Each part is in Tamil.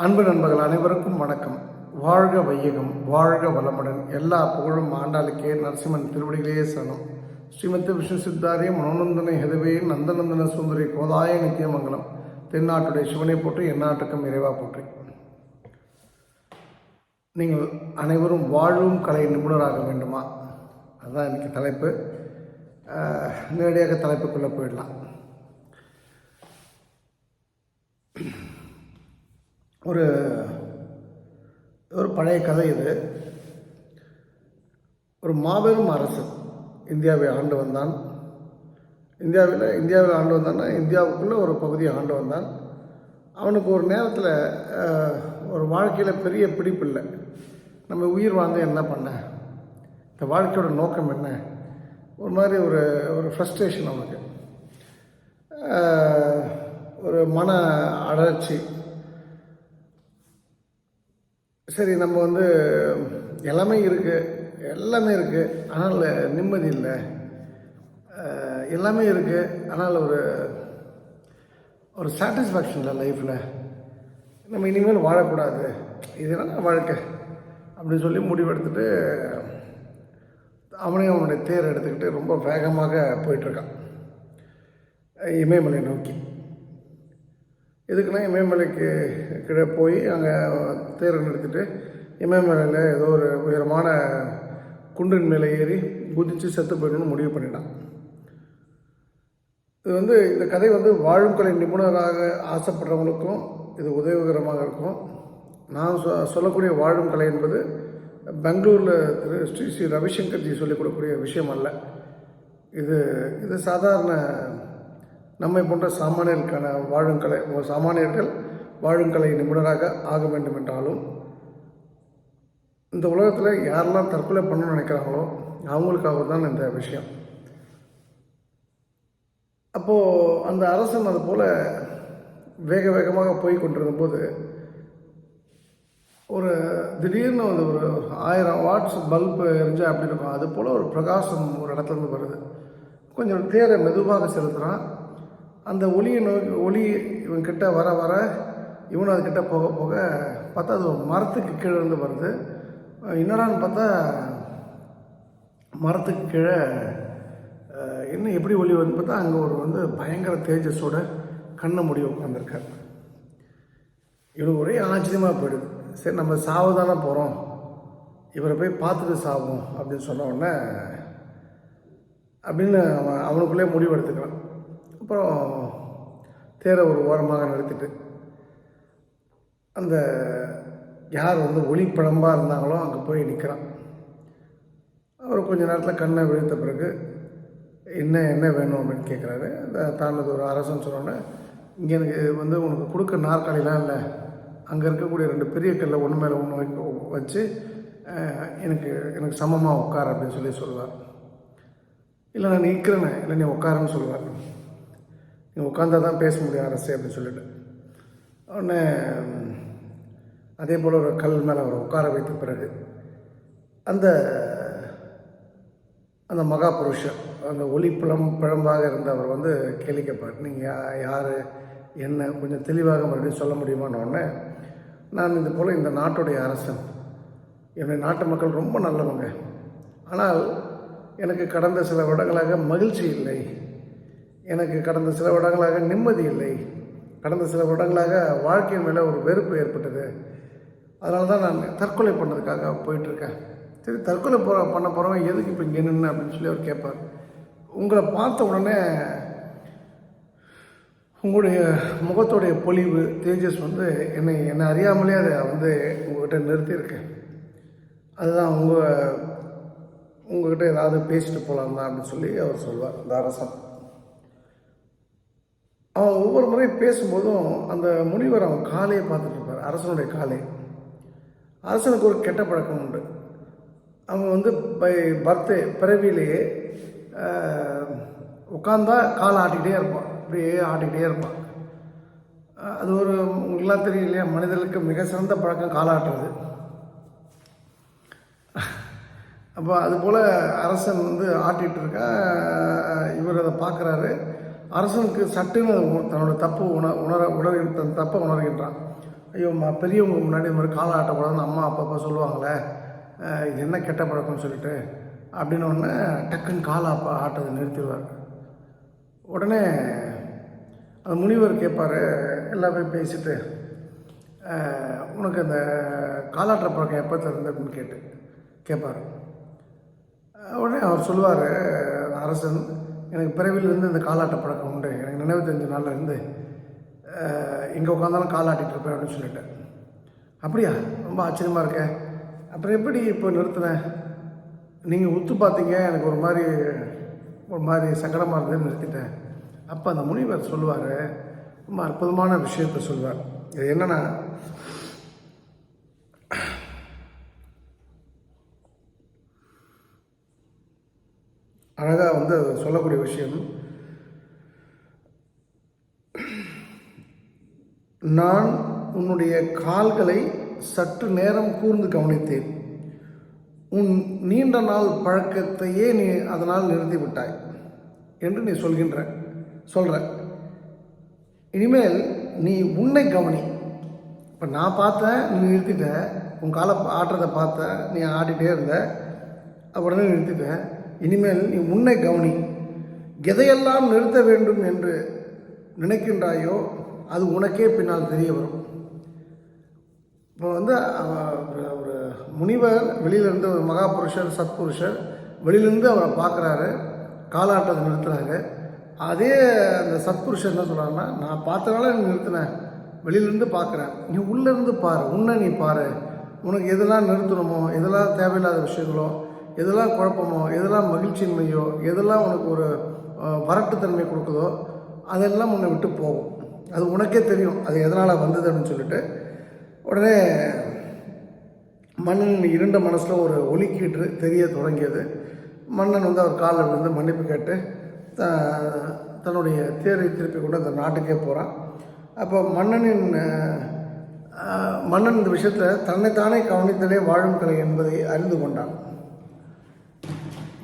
அன்பு நண்பர்கள் அனைவருக்கும் வணக்கம். வாழ்க வையகம், வாழ்க வளமுடன். எல்லா புகழும் ஆண்டாளுக்கே. நரசிம்மன் திருவடிகளே சரணம். ஸ்ரீமதி விஷ்ணு சித்தாரிய மனோநந்தனை ஹெதவே நந்தநந்தன சுந்தரி கோதாய நித்தியமங்கலம். தென்னாட்டுடைய சிவனை போற்றி, எந்நாட்டுக்கும் இறைவா போற்றி. நீங்கள் அனைவரும் வாழும் கலை நிபுணராக வேண்டுமா? அதுதான் இன்றைக்கி தலைப்பு. நேரடியாக தலைப்புக்குள்ளே போயிடலாம். ஒரு பழைய கதை இது. ஒரு மாபெரும் அரசு இந்தியாவை ஆண்டு வந்தான். இந்தியாவில் ஆண்டு வந்தான்னா இந்தியாவுக்குள்ளே ஒரு பகுதியை ஆண்டு வந்தான். அவனுக்கு ஒரு நேரத்தில் ஒரு வாழ்க்கையில் பெரிய பிடிப்பு இல்லை. நம்ம உயிர் வாழ்ந்து என்ன பண்ண, இந்த வாழ்க்கையோட நோக்கம் என்ன, ஒரு மாதிரி ஒரு ஃப்ரஸ்ட்ரேஷன் அவனுக்கு, ஒரு மன அழற்சி. சரி, நம்ம எல்லாமே இருக்குது, ஆனால் நிம்மதி இல்லை. எல்லாமே இருக்குது, ஆனால் ஒரு சாட்டிஸ்ஃபேக்ஷன் இல்லை லைஃப்பில். நம்ம இனிமேல் வாழக்கூடாது, இதுதான் வாழ்க்கை அப்படின்னு சொல்லி முடிவெடுத்துட்டு அவனையும் அவனுடைய தேர் எடுத்துக்கிட்டு ரொம்ப வேகமாக போயிட்டுருக்கான் இமயமலை நோக்கி. எதுக்குன்னா, இமயமலைக்கு கீழே போய் அங்கே தேரை நிறுத்திட்டு இமயமலையில் ஏதோ ஒரு உயரமான குன்றின் மேலே ஏறி குதித்து செத்து போயிடணும்னு முடிவு பண்ணிட்டான். இது இந்த கதை வாழும் கலை நிபுணராக ஆசைப்படுறவங்களுக்கும் இது உதவிகரமாக இருக்கும். நான் சொல்லக்கூடிய வாழும் கலை என்பது பெங்களூரில் ஸ்ரீ ரவிசங்கர்ஜி சொல்லிக் கொடுக்கக்கூடிய விஷயம் அல்ல. இது சாதாரண நம்மை போன்ற சாமானியர்களுக்கான வாழுங்கலை. சாமானியர்கள் வாழுங்கலை நிபுணராக ஆக வேண்டும் என்றாலும், இந்த உலகத்தில் யாரெல்லாம் தற்கொலை பண்ணணும்னு நினைக்கிறாங்களோ அவங்களுக்காக தான் இந்த விஷயம். அப்போது அந்த அரசன் அது போல் வேகமாக போய் கொண்டிருந்தபோது ஒரு திடீர்னு ஒரு 1000 வாட்ஸ் பல்பு எரிஞ்சால் அப்படி இருக்கும். அது போல் ஒரு பிரகாசம் ஒரு இடத்துலேருந்து வருது. கொஞ்சம் தேரை மெதுவாக செலுத்துகிறான். அந்த ஒளி இவன்கிட்ட வர இவன் அதுக்கிட்ட போக பார்த்தா அது ஒரு மரத்துக்கு கீழே இருந்து வருது. என்னடான்னு பார்த்தா மரத்துக்கு கீழே என்ன எப்படி ஒளி வருதுன்னு பார்த்தா அங்கே ஒரு பயங்கர தேஜஸோட கண்ணை மூடி உட்காந்துருக்கார். இவனுக்கு ஒரே ஆச்சரியமாக போயிடுது. சரி, நம்ம சாவுதானே போகிறோம், இவரை போய் பார்த்துட்டு சாவோம் அப்படின்னு சொன்ன உடனே அப்படின்னு அவனுக்குள்ளே முடிவு எடுத்துக்கிறான். அப்புறம் தேரை ஒரு ஓரமாக நிறுத்திட்டு அந்த யார் ஒளிப்பழம்பாக இருந்தாங்களோ அங்கே போய் நிற்கிறான். அவர் கொஞ்ச நேரத்தில் கண்ணை விழுத்த பிறகு என்ன வேணும் அப்படின்னு கேட்குறாரு. தானது ஒரு அரசன் சொன்னோன்னே, இங்கே எனக்கு உனக்கு கொடுக்க நாற்காலிலாம் இல்லை, அங்கே இருக்கக்கூடிய 2 பெரிய கல்லை ஒன்று மேலே ஒன்று வச்சு எனக்கு சமமாக உட்கார அப்படின்னு சொல்லுவார். இல்லை நான் நிற்கிறேன்னு, இல்லை நீ உட்காரன்னு சொல்லுவார். நீ உட்காந்தா தான் பேச முடியும் அரசு அப்படின்னு சொல்லிட்டு உடனே அதே போல் ஒரு கல் மேலே அவரை உட்கார வைத்த பிறகு அந்த மகாபுருஷர், அந்த பழம்பாக இருந்த அவர் கேள்வி கேட்பார். நீங்கள் யார், என்ன, கொஞ்சம் தெளிவாக மறுபடியும் சொல்ல முடியுமான்னு உடனே, நான் இது போல் இந்த நாட்டுடைய அரசன், என்னுடைய நாட்டு மக்கள் ரொம்ப நல்லவங்க, ஆனால் எனக்கு கடந்த சில வருடங்களாக மகிழ்ச்சி இல்லை, எனக்கு கடந்த சில வருடங்களாக நிம்மதி இல்லை, கடந்த சில வருடங்களாக வாழ்க்கையின் மேலே ஒரு வெறுப்பு ஏற்பட்டது, அதனால தான் நான் தற்கொலை பண்ணுறதுக்காக போயிட்டுருக்கேன். சரி, தற்கொலை பண்ண போகிறவன் எதுக்கு இப்போ இங்கே நின்று அப்படின்னு சொல்லி அவர் கேட்பார். உங்களை பார்த்த உடனே உங்களுடைய முகத்துடைய பொலிவு, தேஜஸ் என்னை அறியாமலே அதை உங்கள்கிட்ட நிறுத்தியிருக்கேன். அதுதான் உங்கள்கிட்ட ஏதாவது பேசிட்டு போகலாம் தான் அப்படின்னு சொல்லி அவர் சொல்வார். அந்த அரசன் அவன் ஒவ்வொரு முறையும் பேசும்போதும் அந்த முனிவர் அவன் காலையை பார்த்துட்டு இருப்பார், அரசனுடைய காலை. அரசனுக்கு ஒரு கெட்ட பழக்கம் உண்டு. அவன் பிறவிலேயே உட்காந்தா காலை ஆட்டிக்கிட்டே இருப்பான், அப்படியே ஆட்டிக்கிட்டே இருப்பான். அது உங்களுக்கெல்லாம் தெரியும் இல்லையா, மனிதர்களுக்கு மிக சிறந்த பழக்கம் காலாட்டுறது. அப்போ அதுபோல் அரசன் ஆட்டிகிட்டு இருக்கா. இவர் அதை பார்க்குறாரு. அரசனுக்கு சட்டுன்னு தன்னோட தப்பு தன் தப்பை உணர்கின்றான். ஐயோ பெரியவங்க முன்னாடி இந்த மாதிரி காலை ஆட்டக்கூடாதுன்னு அம்மா அப்பா சொல்லுவாங்களே, இது என்ன கெட்ட பழக்கம்னு சொல்லிட்டு அப்படின்னு ஒன்று டக்குன்னு காலை ஆட்டத்தை நிறுத்திடுவார். உடனே அந்த முனிவர் கேட்பார், எல்லாமே பேசிட்டு, உனக்கு அந்த காலாட்டுற பழக்கம் எப்போ திறந்து அப்படின்னு கேட்பார். உடனே அவர் சொல்லுவார், அரசன், எனக்கு பிறவிலிருந்து இந்த காலாட்ட பழக்கம் உண்டு, எனக்கு நினைவு தெரிஞ்ச நாளில் இருந்து இங்கே உட்காந்தாலும் காலாட்டிகிட்டு இருப்பேன் அப்படின்னு சொல்லிட்டேன். அப்படியா, ரொம்ப ஆச்சரியமாக இருக்கேன், அப்புறம் எப்படி இப்போ நிறுத்தினேன்? நீங்கள் உத்து பார்த்தீங்க, எனக்கு ஒரு மாதிரி சங்கடமாக இருந்தது, நிறுத்திட்டேன். அப்போ அந்த முனிவர் சொல்லுவார், ரொம்ப அற்புதமான விஷயத்தை சொல்லுவார். இது என்னென்னா, அழகாக அது சொல்லக்கூடிய விஷயம், நான் உன்னுடைய கால்களை சற்று நேரம் கூர்ந்து கவனித்தேன். உன் நீண்ட நாள் பழக்கத்தையே நீ அதனால் நிறுத்தி விட்டாய் என்று நீ சொல்கிற. இனிமேல் நீ உன்னை கவனி. இப்போ நான் பார்த்தேன், நீ நிறுத்திட்ட, உன் காலை ஆட்டுறதை பார்த்தேன், நீ ஆடிட்டே இருந்த, உடனே நிறுத்திட்ட. இனிமேல் நீ உன்னை கவனி. எதையெல்லாம் நிறுத்த வேண்டும் என்று நினைக்கின்றாயோ அது உனக்கே பின்னால் தெரிய வரும். இப்போ ஒரு முனிவர் வெளியிலேருந்து, ஒரு மகாபுருஷர் சத்புருஷர் வெளியிலேருந்து அவரை பார்க்குறாரு, காலாட்டத்தை நிறுத்துறாரு. அதே அந்த சத்புருஷர் என்ன சொல்கிறாருன்னா, நான் பார்த்தனால நீ நிறுத்தினேன், வெளியிலேருந்து பார்க்குறேன், நீ உள்ளேருந்து பாரு, உன்னை நீ பாரு, உனக்கு எதெல்லாம் நிறுத்தணுமோ, எதெல்லாம் தேவையில்லாத விஷயங்களோ, எதெல்லாம் குழப்பமோ, எதெல்லாம் மகிழ்ச்சியின்மையோ, எதெல்லாம் உனக்கு ஒரு வரட்டுத்தன்மை கொடுக்குதோ அதெல்லாம் உன்னை விட்டு போகும். அது உனக்கே தெரியும் அது எதனால் வந்தது அப்படின்னு சொல்லிட்டு. உடனே மன்னன் இருண்ட மனசில் ஒரு ஒலிக்கீற்று தெரிய தொடங்கியது. மன்னன் அவர் காலில் விழுந்து மன்னிப்பு கேட்டு தன்னுடைய தேரை திருப்பி கொண்டு அந்த நாட்டுக்கே போகிறான். அப்போ மன்னன் இந்த விஷயத்தில் தன்னைத்தானே கவனித்தலே வாழும் கலை என்பதை அறிந்து கொண்டான்.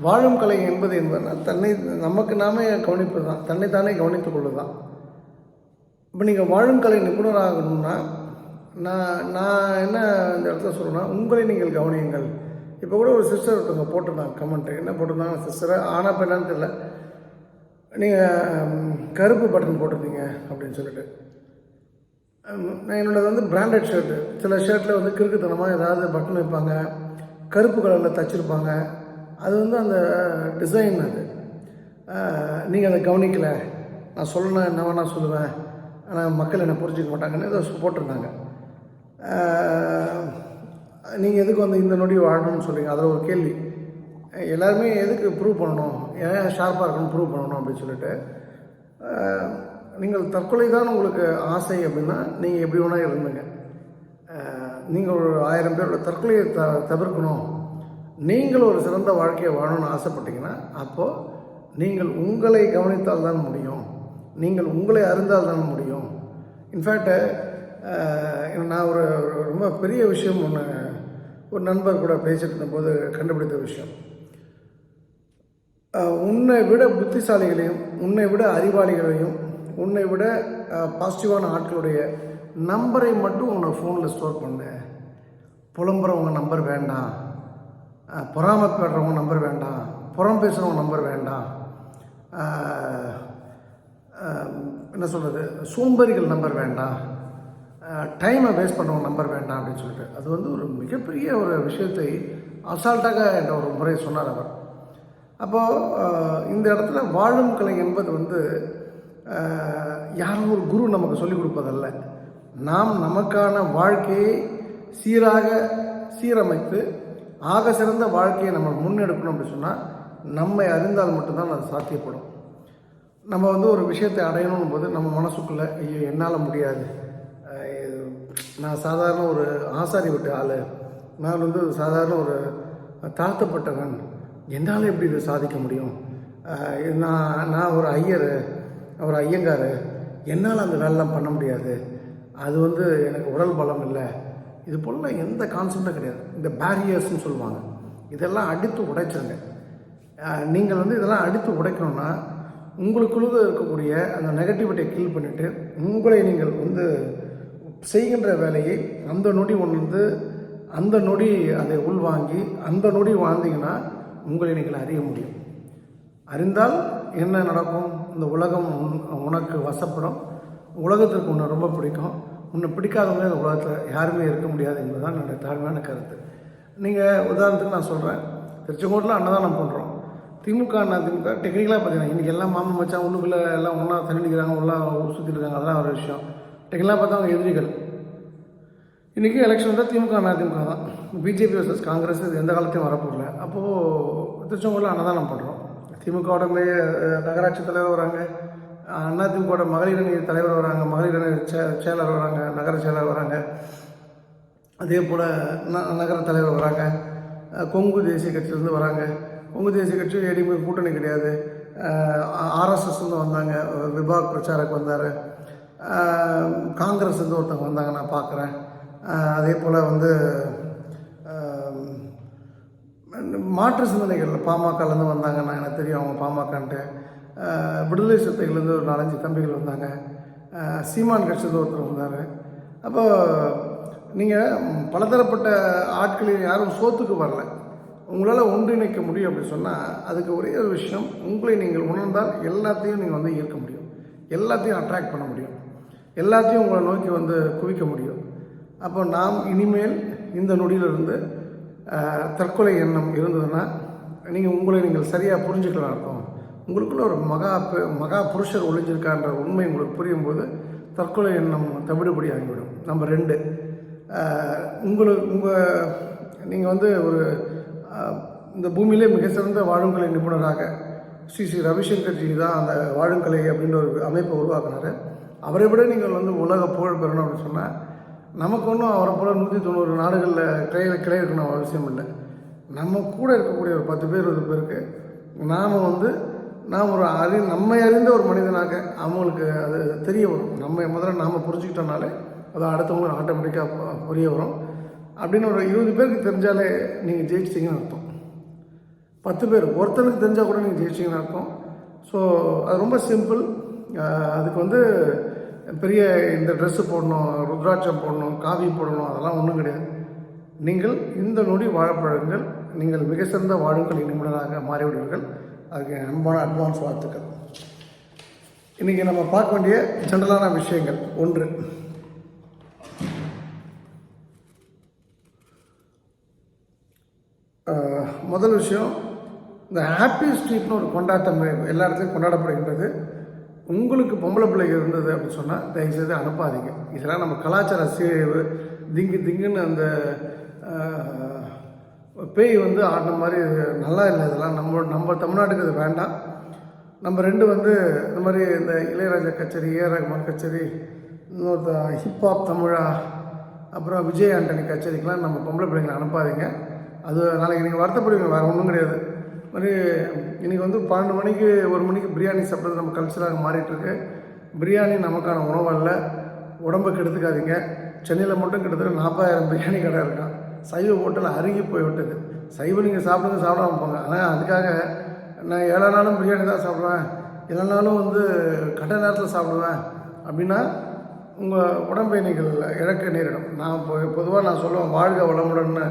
வாழும் கலை என்பதுனா நமக்கு நாமே கவனிப்பது தான், தன்னைத்தானே கவனித்துக் கொள்வது தான். இப்போ நீங்கள் வாழும் கலை நிபுணராகணும்னா நான் என்ன இந்த இடத்துல சொல்கிறேன்னா, உங்களை நீங்கள் கவனியுங்கள். இப்போ கூட ஒரு சிஸ்டர் ஒருத்தவங்க போட்டிருந்தாங்க கமெண்ட்டு, என்ன போட்டிருந்தாங்க, சிஸ்டரை ஆனால் பெண்ணான்னு தெரியல, நீங்கள் கருப்பு பட்டன் போட்டிருந்தீங்க அப்படின்னு சொல்லிட்டு. என்னோடது பிராண்டட் ஷர்ட்டு. சில ஷர்ட்டில் கிறுக்குத்தனமாக ஏதாவது பட்டன் வைப்பாங்க, கருப்பு கலரில் தச்சுருப்பாங்க. அது அந்த டிசைன். அது நீங்கள் அதை கவனிக்கலை, நான் சொல்லணும் என்ன வேணால் சொல்லுவேன், ஆனால் மக்கள் என்னை புரிஞ்சிக்க மாட்டாங்கன்னு ஏதோ போட்டிருந்தாங்க. நீங்கள் எதுக்கு இந்த நொடி வாழணும்னு சொல்கிறீங்க? அதில் ஒரு கேள்வி, எல்லாருமே எதுக்கு ப்ரூவ் பண்ணணும், ஏன் ஷார்ப்பாக இருக்கணும் ப்ரூவ் பண்ணணும் அப்படின்னு சொல்லிட்டு. நீங்கள் தற்கொலை தான் உங்களுக்கு ஆசை அப்படின்னா நீங்கள் எப்படி வேணால் இருந்துங்க. நீங்கள் ஒரு 1000 பேரோட தற்கொலையை தவிர்க்கணும், நீங்கள் ஒரு சிறந்த வாழ்க்கையை வாழணும்னு ஆசைப்பட்டீங்கன்னா அப்போது நீங்கள் உங்களை கவனித்தால் தான் முடியும், நீங்கள் உங்களை அறிந்தால் தான் முடியும். இன்ஃபேக்ட் நான் ஒரு ரொம்ப பெரிய விஷயம் ஒன்று ஒரு நண்பர் கூட பேசிட்டு இருந்தபோது கண்டுபிடித்த விஷயம், உன்னை விட புத்திசாலிகளையும், உன்னை விட அறிவாளிகளையும், உன்னை விட பாசிட்டிவான ஆட்களுடைய நம்பரை மட்டும் உன்னை ஃபோனில் ஸ்டோர் பண்ணு. புலம்புறவங்க நம்பர் வேண்டாம், பொறாமப்படுறவங்க நம்பர் வேண்டாம், புறம் பேசுகிறவங்க நம்பர் வேண்டாம், என்ன சொல்கிறது, சோம்பேறிகள் நம்பர் வேண்டாம், டைமை வேஸ்ட் பண்ணுறவங்க நம்பர் வேண்டாம் அப்படின்னு சொல்லிட்டு. அது ஒரு மிகப்பெரிய ஒரு விஷயத்தை அசால்ட்டாக என்ற ஒரு முறை சொன்னார் அவர். அப்போது இந்த இடத்துல வாழும் கலை என்பது யாரும் ஒரு குரு நமக்கு சொல்லிக் கொடுப்பதல்ல. நாம் நமக்கான வாழ்க்கையை சீரமைத்து ஆக சிறந்த வாழ்க்கையை நம்ம முன்னெடுக்கணும் அப்படின்னு சொன்னால் நம்மை அறிந்தால் மட்டும்தான் அது சாத்தியப்படும். நம்ம ஒரு விஷயத்தை அடையணும் போது நம்ம மனசுக்குள்ளே ஐயோ என்னால் முடியாது, நான் சாதாரண ஒரு ஆசாரி விட்டு ஆள், நான் சாதாரண ஒரு தாழ்த்தப்பட்டவன், என்னால் எப்படி இதை சாதிக்க முடியும், நான் ஒரு ஒரு ஐயங்கார், என்னால் அந்த வேலைலாம் பண்ண முடியாது, அது எனக்கு உடல் பலம் இல்லை, இது போல் எந்த கான்செப்டும் கிடையாது. இந்த பேரியர்ஸ்ன்னு சொல்லுவாங்க, இதெல்லாம் அடித்து உடைச்சிருங்க. நீங்கள் இதெல்லாம் அடித்து உடைக்கணும்னா உங்களுக்குள்ள இருக்கக்கூடிய அந்த நெகட்டிவிட்டியை கில் பண்ணிவிட்டு உங்களை நீங்கள் செய்கின்ற வேலையை அந்த நொடி உணர்ந்து அந்த நொடி அதை உள்வாங்கி அந்த நொடி வாழ்ந்தீங்கன்னா உங்களை நீங்கள் அறிய முடியும். அறிந்தால் என்ன நடக்கும்? இந்த உலகம் உனக்கு வசப்படும். உலகத்திற்கு உன்னை ரொம்ப பிடிக்கும். உன்னை பிடிக்காதவங்களே இந்த உலகத்தில் யாருமே இருக்க முடியாது என்பதுதான் என்னுடைய தாழ்மையான கருத்து. நீங்கள் உதாரணத்துக்கு நான் சொல்கிறேன், திருச்செங்கோட்டில் அன்னதானம் பண்ணுறோம். திமுக அதிமுக டெக்னிக்கலாக பார்த்தீங்கன்னா இன்றைக்கி எல்லாம் மாமன் மச்சான் ஒன்றுக்குள்ளே எல்லாம் ஒன்றா தண்ணிக்கிறாங்க, ஒன்றா சுற்றிட்டு இருக்காங்க. அதெல்லாம் ஒரு விஷயம். டெக்னிக்கலாக பார்த்தா அவங்க எதிரிகள். இன்றைக்கி எலெக்ஷன் தான் திமுக அதிமுக தான். பிஜேபி வர்சஸ் காங்கிரஸ் இது எந்த காலத்தையும் வரப்போகல. அப்போது திருச்செங்கோட்டில் அன்னதானம் பண்ணுறோம். திமுகவோட நகராட்சி தலைவர் வராங்க, அதிமுகவோட மகளிர் அணி தலைவர் வராங்க, மகளிர் அணி செயலர் வராங்க, நகர செயலர் வராங்க, அதே போல் நகர தலைவர் வராங்க, கொங்கு தேசிய கட்சியிலேருந்து வராங்க. கொங்கு தேசிய கட்சி ஏடிஎம்கே கூட்டணி கிடையாது. ஆர்எஸ்எஸ்லேருந்து வந்தாங்க, விபாக் பிரச்சாரக்கு வந்தார். காங்கிரஸ்லேருந்து ஒருத்தவங்க வந்தாங்க, நான் பார்க்குறேன். அதே போல் மாற்று சிந்தனைகள் பாமகலேருந்து வந்தாங்க, நான் எனக்கு தெரியும் அவங்க பாமகன்ட்டு. விடுதலை சிறுத்தைகள்லேருந்து ஒரு 4-5 தம்பிகள் வந்தாங்க. சீமான் கட்சியிலேருந்து ஒருத்தர் வந்தார். அப்போ நீங்கள் பலதரப்பட்ட ஆட்களில் யாரும் சோத்துக்கு வரல. உங்களால் ஒன்றிணைக்க முடியும் அப்படின்னு சொன்னால் அதுக்கு ஒரே ஒரு விஷயம், உங்களை நீங்கள் உணர்ந்தால் எல்லாத்தையும் நீங்கள் ஈர்க்க முடியும், எல்லாத்தையும் அட்ராக்ட் பண்ண முடியும், எல்லாத்தையும் உங்களை நோக்கி குவிக்க முடியும். அப்போ நாம் இனிமேல் இந்த நொடியிலிருந்து தற்கொலை எண்ணம் இருந்ததுன்னா உங்களை நீங்கள் சரியாக புரிஞ்சுக்கலாம். இருக்கும் உங்களுக்குள்ள ஒரு மகா புருஷர் ஒளிஞ்சிருக்கான்ற உண்மை உங்களுக்கு புரியும் போது தற்கொலை எண்ணம் தவிடுபடி ஆகிவிடும். நம்பர் 2, நீங்கள் ஒரு இந்த பூமியிலே மிக சிறந்த வாழுங்கலை நிபுணராக ஸ்ரீ ரவிசங்கர்ஜி தான் அந்த வாழுங்கலை அப்படின்ற ஒரு அமைப்பை உருவாக்குனார். அவரை விட நீங்கள் உலக புகழ் பெறணும் அப்படின்னு சொன்னால் நமக்கு ஒன்றும் அவரை போல் 190 நாடுகளில் கிளை இருக்கணும் அவசியம் இல்லை. நம்ம கூட இருக்கக்கூடிய ஒரு 10 பேர் 20 பேருக்கு நாம் ஒரு நம்மை அறிந்த ஒரு மனிதனாக அவங்களுக்கு அது தெரிய வரும். முதல்ல நாம் புரிஞ்சுக்கிட்டோம்னாலே அது அடுத்தவங்களுக்கு ஆட்டோமேட்டிக்காக புரிய வரும். அப்படின்னு ஒரு 20 பேருக்கு தெரிஞ்சாலே நீங்கள் ஜெயிச்சிட்டிங்கன்னு அர்த்தம். 10 பேர் ஒருத்தனுக்கு தெரிஞ்சால் கூட நீங்கள் ஜெயிச்சிங்கன்னு அர்த்தம். ஸோ அது ரொம்ப சிம்பிள். அதுக்கு பெரிய இந்த ட்ரெஸ்ஸு போடணும், ருத்ராட்சம் போடணும், காவி போடணும், அதெல்லாம் ஒன்றும் கிடையாது. நீங்கள் இந்த நொடி வாழப்பழங்கள், நீங்கள் மிக சிறந்த வாழுங்கள் நிபுணராக மாறிவிடுவீர்கள். அதுக்கு அன்பான அட்வான்ஸ் வாழ்த்துக்கள். இன்றைக்கி நம்ம பார்க்க வேண்டிய ஜென்ரலான விஷயங்கள். 1, முதல் விஷயம், இந்த ஹாப்பி ஸ்ட்ரீட்னு ஒரு கொண்டாட்டம் எல்லா இடத்துலையும் கொண்டாடப்படுகின்றது. உங்களுக்கு பொம்பளை பிள்ளைங்க இருந்தது அப்படின்னு சொன்னால் தயவுசெய்து அனுப்பாதீங்க. இதெல்லாம் நம்ம கலாச்சார சீழிவு. திங்குன்னு அந்த பேய் ஆடின மாதிரி நல்லா இல்லை. இதெல்லாம் நம்ம தமிழ்நாட்டுக்கு இது வேண்டாம். நம்பர் 2 இந்த மாதிரி இந்த இளையராஜா கச்சேரி, ஏஆர் ரஹ்மான் கச்சேரி, இன்னொரு ஹிப்ஹாப் தமிழா, அப்புறம் விஜய் ஆண்டனி கச்சேரிக்கெலாம் நம்ம பொம்பளை பிள்ளைங்களை அனுப்பாதீங்க. அது நாளைக்கு நீங்கள் வருத்தப்படுவீங்க, வேறு ஒன்றும் கிடையாது. மாதிரி இன்றைக்கி 12 மணிக்கு 1 மணிக்கு பிரியாணி சாப்பிட்றது நம்ம கல்ச்சராக மாறிட்டுருக்கு. பிரியாணி நமக்கான உணவு அல்ல, உடம்பை கெடுத்துக்காதீங்க. சென்னையில் மட்டும் கிட்டத்தட்ட 40,000 பிரியாணி கடை இருக்கான். சைவ ஹோட்டல் அருகி போய் விட்டது. சைவம் நீங்கள் சாப்பிடாம போங்க. ஆனால் அதுக்காக நான் 7 நாளும் பிரியாணி தான் சாப்பிடுவேன், 7 நாளும் கடை நேரத்தில் சாப்பிடுவேன் அப்படின்னா உங்கள் உடம்பை நீங்கள் இழக்க நேரிடும். நான் பொதுவாக நான் சொல்லுவேன், வாழ்க வளமுடன்னு.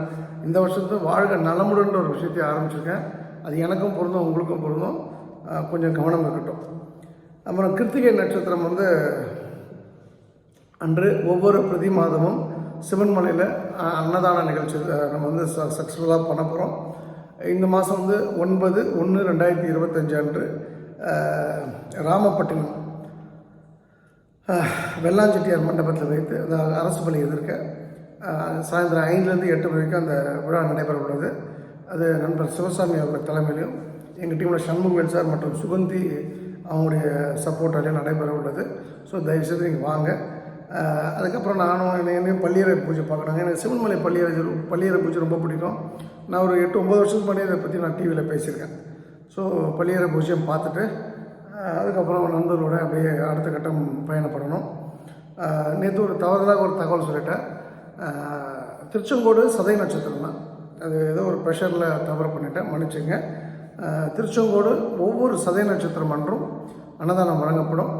இந்த வருஷத்து வாழ்க நலமுடன்ற ஒரு விஷயத்தை ஆரம்பிச்சிருக்கேன். அது எனக்கும் பொருந்தும், உங்களுக்கும் பொருந்தும். கொஞ்சம் கவனம் இருக்கட்டும். அப்புறம் கிருத்திகை நட்சத்திரம் அன்று ஒவ்வொரு பிரதி மாதமும் சிவன்மலையில் அன்னதான நிகழ்ச்சி நம்ம சக்ஸஸ்ஃபுல்லாக பண்ண போகிறோம். இந்த மாதம் 9/1/2025 அன்று ராமப்பட்டினம் வெள்ளாஞ்செட்டியார் மண்டபத்தில் வைத்து அந்த அரசு பள்ளி எதிர்க்க சாயந்தரம் 5லேருந்து 8 வரைக்கும் அந்த விழா நடைபெற உள்ளது. அது நண்பர் சிவசாமி அவர்கள் தலைமையிலையும் எங்கள் டீமில் சண்முகவேல் சார் மற்றும் சுகந்தி அவங்களுடைய சப்போர்ட்டாலையும் நடைபெற உள்ளது. ஸோ தயவுசெய்து நீங்கள் வாங்க. அதுக்கப்புறம் நானும் என்னையும் பள்ளியறை பூஜை பார்க்குறாங்க. எனக்கு சிவன்மலை பள்ளியறை பூஜை ரொம்ப பிடிக்கும். நான் ஒரு 8-9 வருஷத்துக்கு முன்னாடி இதை பற்றி நான் டிவியில் பேசியிருக்கேன். ஸோ பள்ளியறை பூஜையும் பார்த்துட்டு அதுக்கப்புறம் நண்பர்களோட அப்படியே அடுத்த கட்டம் பயணப்படணும். நேற்று ஒரு தவறுதலாக ஒரு தகவல் சொல்லிட்டேன். திருச்செங்கோடு சதய நட்சத்திரம் தான். அது ஏதோ ஒரு ப்ரெஷரில் தவறு பண்ணிட்டேன், மன்னிச்சுங்க. திருச்செங்கோடு ஒவ்வொரு சதய நட்சத்திரம் அன்றும் அன்னதானம் வழங்கப்படும்.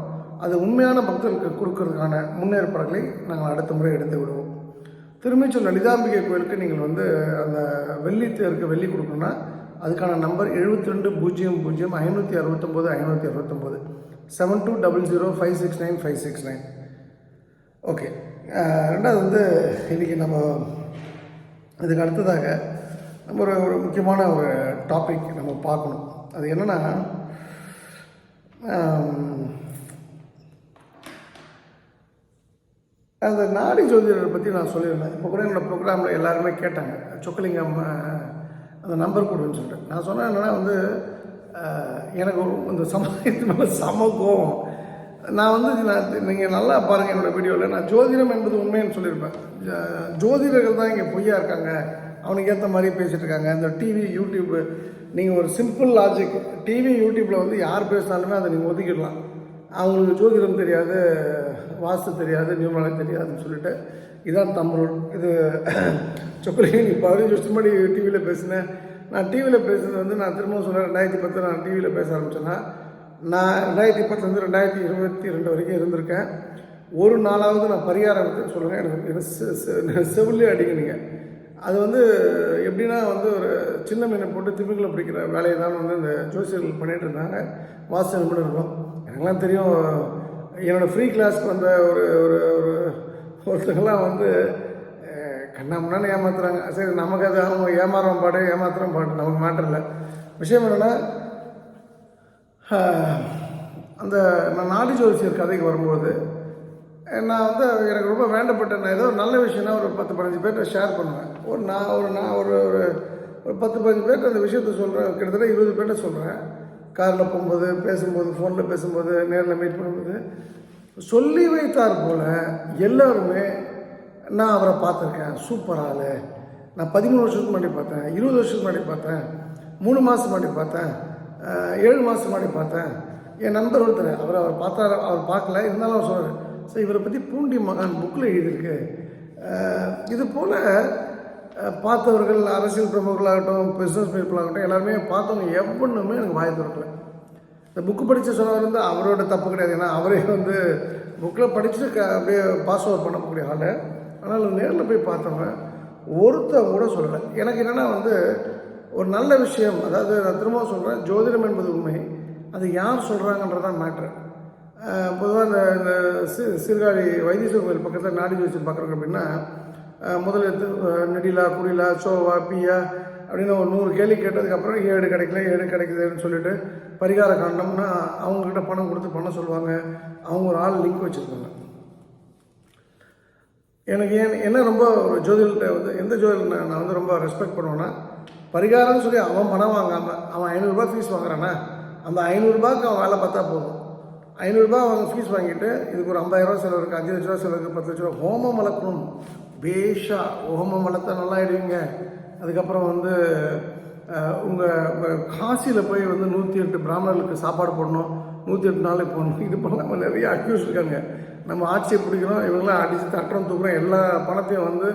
அது உண்மையான பக்தர்களுக்கு கொடுக்கறதுக்கான முன்னேற்பாடுகளை நாங்கள் அடுத்த முறை எடுத்து விடுவோம். திருமிச்சூர் லலிதாம்பிகை கோயிலுக்கு நீங்கள் வந்து அந்த வெள்ளி தேருக்கு வெள்ளி கொடுக்கணுன்னா அதுக்கான நம்பர் 7200 569 569 7200569569. ஓகே. ரெண்டாவது வந்து இன்றைக்கி நம்ம இதுக்கு அடுத்ததாக நம்ம ஒரு முக்கியமான ஒரு டாபிக் நம்ம பார்க்கணும். அது என்னென்னா, அந்த நாடி ஜோதிடரை பற்றி நான் சொல்லியிருந்தேன். இப்போ கூட என்னோடய ப்ரோக்ராமில் எல்லாருமே கேட்டாங்க, சொக்கலிங்கம் அந்த நம்பர் கொடுன்னு சொல்லிட்டு. நான் சொன்னேன் என்னென்னா வந்து எனக்கு இந்த சமுதாயத்து மேலே சம கோபம். நான் வந்து நீங்கள் நல்லா பாருங்கள் என்னோடய வீடியோவில், நான் ஜோதிடம் என்பது உண்மைன்னு சொல்லியிருப்பேன். ஜோதிடர்கள் தான் இங்கே பொய்யா இருக்காங்க, அவனுக்கு ஏற்ற மாதிரி பேசிகிட்டு இருக்காங்க. இந்த டிவி யூடியூப்பு, நீங்கள் ஒரு சிம்பிள் லாஜிக், டிவி யூடியூப்பில் வந்து யார் பேசினாலுமே அதை நீங்கள் ஒதுக்கிடலாம். அவங்களுக்கு ஜோதிடம் தெரியாது, வாஸ்து தெரியாது, நியூமரல் தெரியாதுன்னு சொல்லிட்டு இதான் தமிழ். இது சொக்கலிங்கம் நீ 15 வருஷம் முன்னாடி டிவியில் பேசினேன். நான் டிவியில் பேசுனது வந்து நான் திரும்ப சொன்னேன் 2010 நான் டிவியில் பேச ஆரம்பித்தேன்னா, நான் 2010 2022 வரைக்கும் இருந்திருக்கேன். ஒரு நாளாவது நான் பரிகாரம் எடுத்து சொல்லுங்கள், எனக்கு செவிலே அடிக்கணுங்க. அது வந்து எப்படின்னா வந்து ஒரு சின்ன மீனை போட்டு திமிங்களை பிடிக்கிற வேலையை தான் வந்து இந்த ஜோசியர்கள் பண்ணிகிட்டு இருந்தாங்க. வாஸ்து நிபுணர் இருக்கும். எனக்குலாம் தெரியும். என்னோடய ஃப்ரீ கிளாஸ்க்கு வந்த ஒருத்தங்கெல்லாம் வந்து கண்ணாமண்ணான்னு ஏமாத்துறாங்க. சரி, நமக்கு அது அவங்க ஏமாறுறோம் பாடு, ஏமாத்துறோம் பாடு, நமக்கு மாற்றல. விஷயம் என்னென்னா, அந்த நான் நாடி ஜோசியர் கதைக்கு வரும்போது நான் வந்து எனக்கு ரொம்ப வேண்டப்பட்ட, நான் ஏதோ ஒரு நல்ல விஷயம்னா ஒரு 10-15 பேர்கிட்ட ஷேர் பண்ணுவேன். நான் ஒரு 10-15 பேர்கிட்ட அந்த விஷயத்த சொல்கிறேன். கிட்டத்தட்ட 20 பேர்கிட்ட சொல்கிறேன். காரில் போகும்போது, பேசும்போது, ஃபோனில் பேசும்போது, நேரில் மீட் பண்ணும்போது சொல்லி வைத்தார் போல் எல்லாருமே நான் அவரை பார்த்துருக்கேன், சூப்பர் ஆள், நான் 13 வருஷத்துக்கு முன்னாடி பார்த்தேன், 20 வருஷத்துக்கு முன்னாடி பார்த்தேன், 3 மாதம் முன்னாடி பார்த்தேன், 7 மாதம் முன்னாடி பார்த்தேன். என் நண்பர் ஒருத்தர் அவர் பார்த்தார், அவர் பார்க்கல, இருந்தாலும் அவர் சொல்கிறார், சார் இவரை பற்றி பூண்டி மகான் புக்கில் எழுதியிருக்கு. இது போல் பார்த்தவர்கள், அரசியல் பிரமுகர்களாகட்டும், பிஸ்னஸ் பீப்புளாகட்டும், எல்லாருமே பார்த்தவங்க எவ்வளவுமே எனக்கு வாய் திறக்கல. இந்த புக்கு படித்து சொன்னவர் வந்து அவரோட தப்பு கிடையாது. ஏன்னா அவரே வந்து புக்கில் படிச்சுட்டு அப்படியே பாஸ் ஓவர் பண்ணக்கூடிய ஆள். ஆனால் நேரில் போய் பார்த்தவங்க ஒருத்தர் கூட சொல்லலை. எனக்கு என்னென்னா வந்து ஒரு நல்ல விஷயம், அதாவது நான் திரும்ப சொல்கிறேன், ஜோதிடம் என்பது உண்மை, அது யார் சொல்கிறாங்கன்றதான் மேட்ரு. பொதுவாக இந்த சீர்காழி வைத்தீஸ்வரர் கோயில் பக்கத்தில் நாடி ஜோசியம் பார்க்குறோங்க அப்படின்னா, முதல்ல நெடிலா, குடிலா, சோவா, பியா அப்படின்னு ஒரு 100 கேள்வி கேட்டதுக்கப்புறம் 7 கிடைக்கல, 7 கிடைக்குதுன்னு சொல்லிட்டு பரிகார காண்டம்னா அவங்கக்கிட்ட பணம் கொடுத்து பண்ண சொல்லுவாங்க. அவங்க ஒரு ஆள் லிங்க் வச்சுருக்காங்க. எனக்கு என்ன ரொம்ப ஒரு ஜோதிடர்கிட்ட வந்து எந்த ஜோதிடர் நான் வந்து ரொம்ப ரெஸ்பெக்ட் பண்ணுவேன்னா, பரிகாரம்னு சொல்லி அவன் பணம் வாங்காமல் அவன் 500 ரூபா ஃபீஸ் வாங்குறானா, அந்த 500 ரூபாய்க்கு அவன் வேலை பார்த்தா போதும். 500 ரூபா அவங்க ஃபீஸ் வாங்கிட்டு இதுக்கு ஒரு 50,000 ரூபா செலவு இருக்குது, 5 லட்ச ரூபா செலவு இருக்குது, 10 லட்ச ரூபா ஹோமம் வளர்க்கணும். பேஷா ஹோமம் வளர்த்தா நல்லா ஆகிடுவீங்க. அதுக்கப்புறம் வந்து உங்கள் காசியில் போய் வந்து 108 பிராமணர்களுக்கு சாப்பாடு போடணும், 108 நாளைக்கு போடணும். இது போல் நம்ம நிறைய அக்யூஸ் இருக்காங்க. நம்ம ஆட்சியை பிடிக்கிறோம், இவங்களாம் அடித்து தட்டுறோம், தூக்குறோம், எல்லா பணத்தையும் வந்து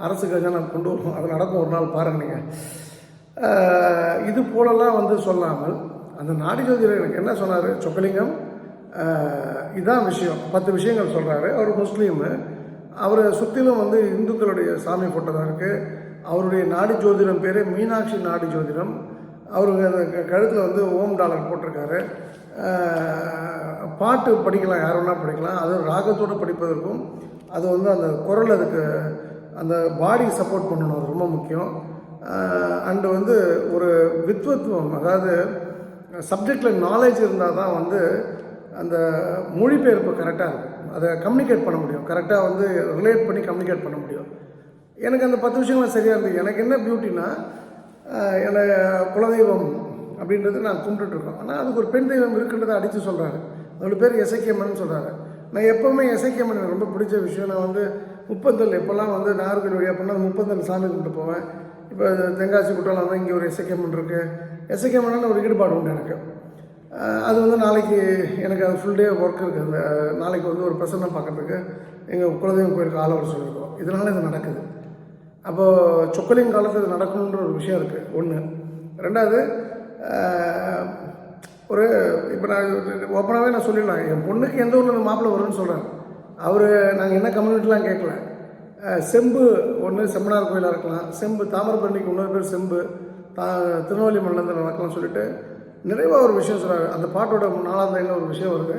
அரசு கஜானா கொண்டு வருவோம். அது நடக்கும் ஒரு நாள் பாருங்க நீங்கள். இது போலலாம் வந்து சொல்லாமல் அந்த நாடி ஜோதிடர் எனக்கு என்ன சொன்னார், சொக்கலிங்கம் இதான் விஷயம், 10 விஷயங்கள் சொல்கிறாரு. அவர் முஸ்லீமு, அவரை சுற்றிலும் வந்து இந்துக்களுடைய சாமி ஃபோட்டோ தான் இருக்குது. அவருடைய நாடி ஜோதிடம் பேர் மீனாட்சி நாடி ஜோதிடம். அவருக்கு அந்த கழுத்தில் வந்து ஓம் டாலர் போட்டிருக்காரு. பாட்டு படிக்கலாம், யார் வேணால் படிக்கலாம். அது ராகத்தோடு படிப்பதற்கும் அது வந்து அந்த குரல், அதுக்கு அந்த பாடி சப்போர்ட் பண்ணணும், அது ரொம்ப முக்கியம். அண்டு வந்து ஒரு வித்வத்துவம், அதாவது சப்ஜெக்டில் நாலேஜ் இருந்தால் தான் வந்து அந்த மொழிபெயர்ப்பு கரெக்டாக இருக்கும், அதை கம்யூனிகேட் பண்ண முடியும், கரெக்டாக வந்து ரிலேட் பண்ணி கம்யூனிகேட் பண்ண முடியும். எனக்கு அந்த 10 விஷயங்கள் சரியாக இருந்தது. எனக்கு என்ன பியூட்டின்னா, என்னை குலதெய்வம் அப்படின்றது நான் கும்பிட்டுருக்கோம். ஆனால் அதுக்கு ஒரு பெண் தெய்வம் இருக்குன்றதை அடித்து சொல்கிறாரு. அதோட பேர் எசக்கியம்மன் சொல்கிறாரு. நான் எப்போவுமே எசக்கியம்மன் எனக்கு ரொம்ப பிடிச்ச விஷயம். நான் வந்து முப்பந்தல் எப்போல்லாம் வந்து நாகர்கோவில் வழியாக பண்ணால் முப்பந்தல் சாமி கும்பிட்டு போவேன். இப்போ தென்காசி குற்றாலம் தான், இங்கே ஒரு எசக்கியம்மன் இருக்குது. எசக்கியம்மன் ஒரு ஈடுபாடு உண்டு எனக்கு. அது வந்து நாளைக்கு எனக்கு அது ஃபுல் டே ஒர்க் இருக்குது. அந்த நாளைக்கு வந்து ஒரு பிரசன்னம் பார்க்குறதுக்கு எங்கள் குலதெய்வம் கோயிலுக்கு ஆள் வர சொல்லியிருக்கோம். இதனால் இது நடக்குது. அப்போது சொக்கலிங்க காலத்தில் இது நடக்கணுன்ற ஒரு விஷயம் இருக்குது, ஒன்று. ரெண்டாவது, ஒரு இப்போ நான் ஓப்பனாகவே நான் சொல்லிடலாம், என் பொண்ணுக்கு எந்த ஊரில் மாப்பிள்ளை வரும்னு சொல்கிறேன். அவர் நாங்கள் என்ன கம்யூனிட்டிலாம் கேட்கல. செம்பு ஒன்று செம்மனார் கோயிலாக இருக்கலாம், செம்பு தாமிரபரணிக்கு இன்னொரு பேர் செம்பு, திருநெல்வேலி மண்டலத்தில் நடக்கலாம்னு சொல்லிட்டு நிறைவாக ஒரு விஷயம் சொல்கிறாரு. அந்த பாட்டோட 4ஆவது லைனில் ஒரு விஷயம் வருது,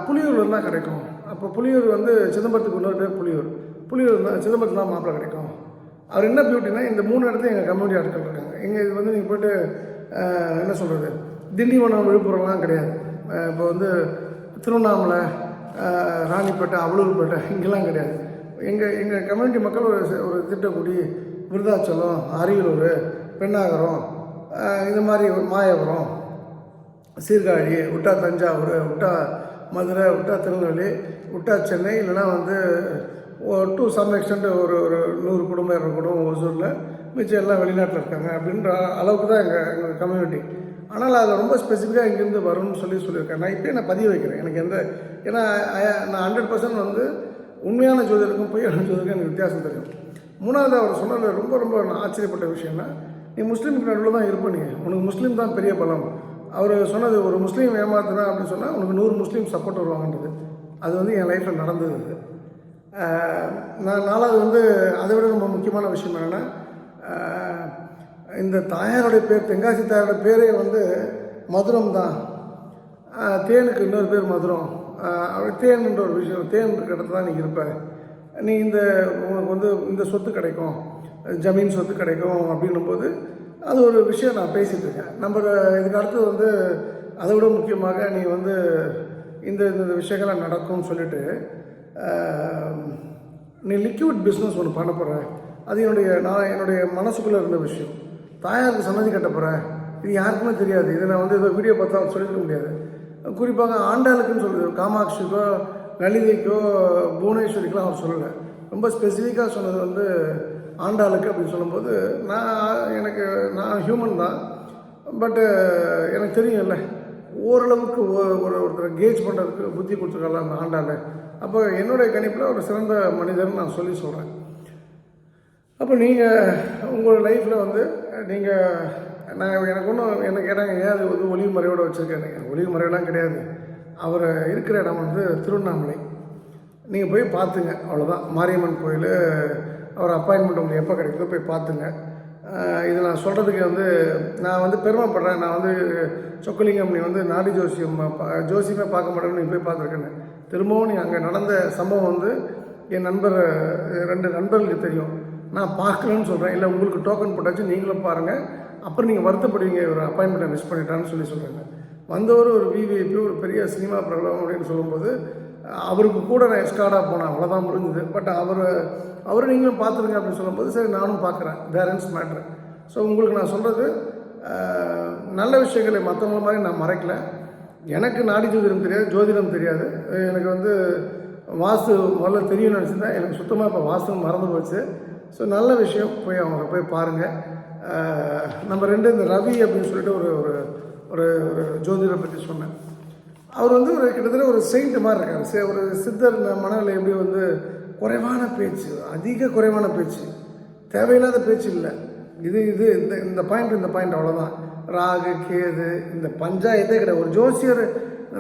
புலியூர் இருந்தால் கிடைக்கும். அப்போ புலியூர் வந்து சிதம்பரத்துக்கு இன்னொரு பேர் புலியூர், புலியூர் இருந்தால் சிதம்பரத்தில் தான் மாப்பிள்ளை கிடைக்கும். அவர் என்ன பியூட்டினா, இந்த 3 இடத்துல எங்கள் கம்யூனிட்டி ஆட்கள் இருக்காங்க. எங்கள் இது வந்து நீங்கள் போய்ட்டு என்ன சொல்கிறது, திண்டிவனம் விழுப்புரம்லாம் கிடையாது. இப்போ வந்து திருவண்ணாமலை, ராணிப்பேட்டை, அவலூர்பேட்டை இங்கெல்லாம் கிடையாது. எங்கள் கம்யூனிட்டி மக்கள் ஒரு திட்டக்குடி, விருதாச்சலம், அரியலூர், பெண்ணாகரம், இந்த மாதிரி மாயபுரம், சீர்காழி, விட்டா தஞ்சாவூர், விட்டா மதுரை, விட்டா திருநெல்வேலி, விட்டா சென்னை, இல்லைனா வந்து டு சம் எக்ஸ்டெண்ட் ஒரு 100 குடும்பம் 200 குடும்பம் ஒசூரில், மிச்சம் எல்லாம் வெளிநாட்டில் இருக்காங்க அப்படின்ற அளவுக்கு தான் எங்கள் கம்யூனிட்டி. ஆனால் அது ரொம்ப ஸ்பெசிஃபிக்காக இங்கேருந்து வரும்னு சொல்லியிருக்கேன். நான் இப்போயே நான் பதிவு வைக்கிறேன். எனக்கு ஏன்னா நான் 100% வந்து உண்மையான ஜோதிடருக்கும் பொய்யான ஜோதிடருக்கும் எனக்கு வித்தியாசம் தெரியும். 3வது அவர் சொன்னது ரொம்ப ரொம்ப நான் ஆச்சரியப்பட்ட விஷயம்னா, நீ முஸ்லீமுக்கு நடுவில் தான் இருப்ப, நீ உனக்கு முஸ்லீம் தான் பெரிய பலம். அவர் சொன்னது, ஒரு முஸ்லீம் ஏமாத்துனா அப்படின்னு சொன்னால் உனக்கு 100 முஸ்லீம் சப்போர்ட் வருவாங்கன்றது. அது வந்து என் லைஃப்பில் நடந்தது. நான் 4வது வந்து அதை விட ரொம்ப முக்கியமான விஷயம் என்னென்னா, இந்த தாயாருடைய பேர், தென்காசி தாயாருடைய பேரே வந்து மதுரம் தான். தேனுக்கு இன்னொரு பேர் மதுரம். தேன்ன்ற ஒரு விஷயம், தேன் இருக்கிற இடத்துல தான் நீ இருப்ப, நீ உனக்கு வந்து இந்த சொத்து கிடைக்கும், ஜமீன் சொத்து கிடைக்கும் அப்படின்னும்போது அது ஒரு விஷயம் நான் பேசிகிட்டு இருக்கேன். நம்ம இதுக்கு அடுத்து வந்து அதை விட முக்கியமாக நீ வந்து இந்த விஷயங்கள்லாம் நடக்கும்னு சொல்லிட்டு நீ லிக்விட் பிஸ்னஸ் ஒன்று பண்ண போகிற. அது என்னுடைய மனசுக்குள்ளே இருந்த விஷயம். தாயாருக்கு சன்னதி கட்ட போகிறேன், இது யாருக்குமே தெரியாது. இதை நான் வந்து ஏதோ வீடியோ பார்த்தா சொல்லிக்க முடியாது. குறிப்பாக ஆண்டாளுக்குன்னு சொல்லுது, காமாட்சிக்கோ லலிதைக்கோ புவனேஸ்வரிக்கெலாம் அவர் சொல்லலை. ரொம்ப ஸ்பெசிஃபிக்காக சொன்னது வந்து ஆண்டாளுக்கு அப்படின்னு சொல்லும்போது, நான் ஹியூமன் தான், பட்டு எனக்கு தெரியும்ல, ஓரளவுக்கு ஒருத்தரை கேஜ் பண்ணுறதுக்கு புத்தி கொடுத்துருக்கலாம் அந்த ஆண்டாள். அப்போ என்னுடைய கணிப்பில் ஒரு சிறந்த மனிதர்னு நான் சொல்கிறேன். அப்போ நீங்கள் உங்களோட லைஃப்பில் வந்து எனக்கு என்ன கேட்டாங்க, ஏன் அது வந்து ஒளிவு மறைவோடு வச்சுருக்கேன். ஒளிவு மறைவெல்லாம் கிடையாது. அவர் இருக்கிற இடம் வந்து திருவண்ணாமலை. நீங்கள் போய் பார்த்துங்க, அவ்வளோதான். மாரியம்மன் கோயில், அவர் அப்பாயின்மெண்ட் உங்களுக்கு எப்போ கிடைக்குதோ போய் பார்த்துங்க. இது நான் சொல்கிறதுக்கு வந்து நான் வந்து பெருமைப்படுறேன். நான் வந்து சொக்கலிங்கம் நீ வந்து நாடி ஜோசியமே பார்க்க மாட்டேன்னு நீ போய் பார்த்துருக்கேன்னு. திரும்பவும் நீ அங்கே நடந்த சம்பவம் வந்து என் 2 நண்பர்களுக்கு தெரியும். நான் பார்க்கலன்னு சொல்கிறேன். இல்லை உங்களுக்கு டோக்கன் போட்டாச்சு, நீங்களும் பாருங்கள், அப்புறம் நீங்கள் வருத்தப்படுவீங்க, ஒரு அப்பாயின்மெண்ட்டை மிஸ் பண்ணிட்டான்னு சொல்கிறாங்க. வந்தவர் ஒரு விவிஐபி, ஒரு பெரிய சினிமா பிரபலம் அப்படின்னு சொல்லும்போது அவருக்கு கூட நான் எஸ்கார்டாக போனேன், அவ்வளோதான் முடிஞ்சுது. பட் அவர் நீங்களும் பார்த்துருங்க அப்படின்னு சொல்லும்போது சரி நானும் பார்க்குறேன். Parents matter. ஸோ உங்களுக்கு நான் சொல்கிறது, நல்ல விஷயங்களை மற்றவங்கள மாதிரி நான் மறைக்கலை. எனக்கு நாடி ஜோதிடம் தெரியாது, ஜோதிடம் தெரியாது. எனக்கு வந்து வாஸ்து முதல்ல தெரியும்னு நினச்சிருந்தேன். எனக்கு சுத்தமாக இப்போ வாஸ்து மறந்து போச்சு. ஸோ நல்ல விஷயம், அவங்க போய் பாருங்கள். நம்பர் 2, இந்த ரவி அப்படின்னு சொல்லிட்டு ஒரு ஜோதிடரை பற்றி சொன்னேன். அவர் வந்து கிட்டத்தட்ட ஒரு செயின்ட் மாதிரி இருக்கார். ஒரு சித்தர் மனநிலை எப்படி வந்து குறைவான பேச்சு, அதிக குறைவான பேச்சு, தேவையில்லாத பேச்சு இல்லை. இந்த பாயிண்ட் அவ்வளோதான். ராகு கேது இந்த பஞ்சாயத்தே கிடையாது. ஒரு ஜோசியர்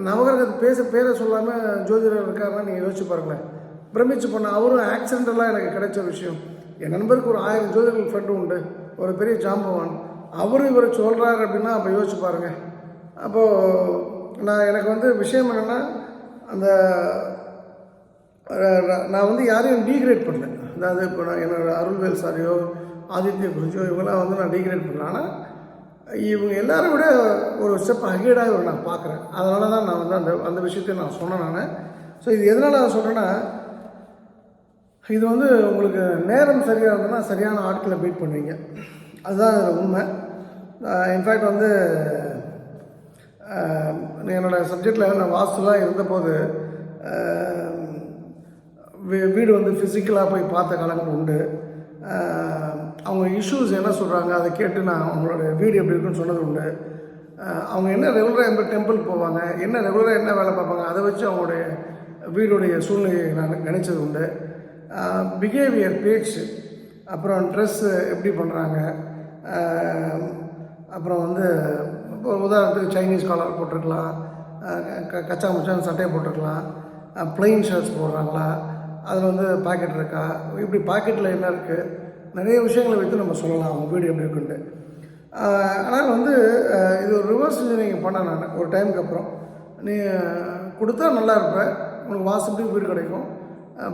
நவகிரகத்தை பேரை சொல்லாமல் ஜோதிடர் இருக்காருன்னா நீங்கள் யோசிச்சு பாருங்களேன். பிரமிச்சு பண்ண அவரும் ஆக்சிடென்டெல்லாம் எனக்கு கிடைச்ச விஷயம். என் நண்பருக்கு ஒரு 1000 ஜோதிடர்கள் ஃப்ரெண்டு உண்டு, ஒரு பெரிய ஜாம்பவான். இவர் சொல்கிறாரு அப்படின்னா அப்போ யோசிச்சு பாருங்கள். அப்போது எனக்கு வந்து விஷயம் என்னென்னா, நான் வந்து யாரையும் டீக்ரேட் பண்ணல. அதாவது இப்போ நான் என்னோட அருள்வேல் சாரியோ ஆதித்ய குருஜியோ இவங்கெல்லாம் வந்து நான் டீக்ரேட் பண்ணல. ஆனால் இவங்க எல்லாரும் விட ஒரு ஸ்டெப் அகேடாக நான் பார்க்குறேன். அதனால தான் நான் வந்து அந்த விஷயத்தை நான் சொன்னேன். ஸோ இது எதனால் நான் சொல்கிறேன்னா, இது வந்து உங்களுக்கு நேரம் சரியாக இருந்ததுன்னா சரியான ஆட்களை மீட் பண்ணுவீங்க. அதுதான் அதில் உண்மை. இன்ஃபேக்ட் வந்து என்னோடய சப்ஜெக்டில் நான் வாஸ்துலாம் இருந்தபோது வீடு வந்து ஃபிசிக்கலாக போய் பார்த்த காலங்கள் உண்டு. அவங்க இஷ்யூஸ் என்ன சொல்கிறாங்க அதை கேட்டு நான் அவங்களோட வீடு எப்படி இருக்குன்னு சொன்னது உண்டு. அவங்க என்ன ரெகுலராக டெம்பிள் போவாங்க, ரெகுலராக என்ன வேலை பார்ப்பாங்க, அதை வச்சு அவங்களுடைய வீடுடைய சூழ்நிலையை நான் நினச்சது உண்டு. பிஹேவியர், பேச்சு, அப்புறம் ட்ரெஸ்ஸு எப்படி பண்ணுறாங்க, அப்புறம் வந்து இப்போ உதாரணத்துக்கு சைனீஸ் காலர் போட்டிருக்கலாம், கச்சா முச்சான சட்டையை போட்டிருக்கலாம், ப்ளைன் ஷர்ட்ஸ் போடுறாங்களா, அதில் வந்து பாக்கெட் இருக்கா, இப்படி பாக்கெட்டில் என்ன இருக்குது, நிறைய விஷயங்களை வைத்து நம்ம சொல்லலாம் அவங்க வீடு எப்படி இருக்குன்ட்டு. ஆனால் வந்து இது ஒரு ரிவர்ஸ் இன்ஜினியரிங் பண்ணேன் நான் ஒரு டைமுக்கு அப்புறம். நீ கொடுத்தா நல்லா இருப்ப, உனக்கு வாசப்படி வீடு கிடைக்கும்,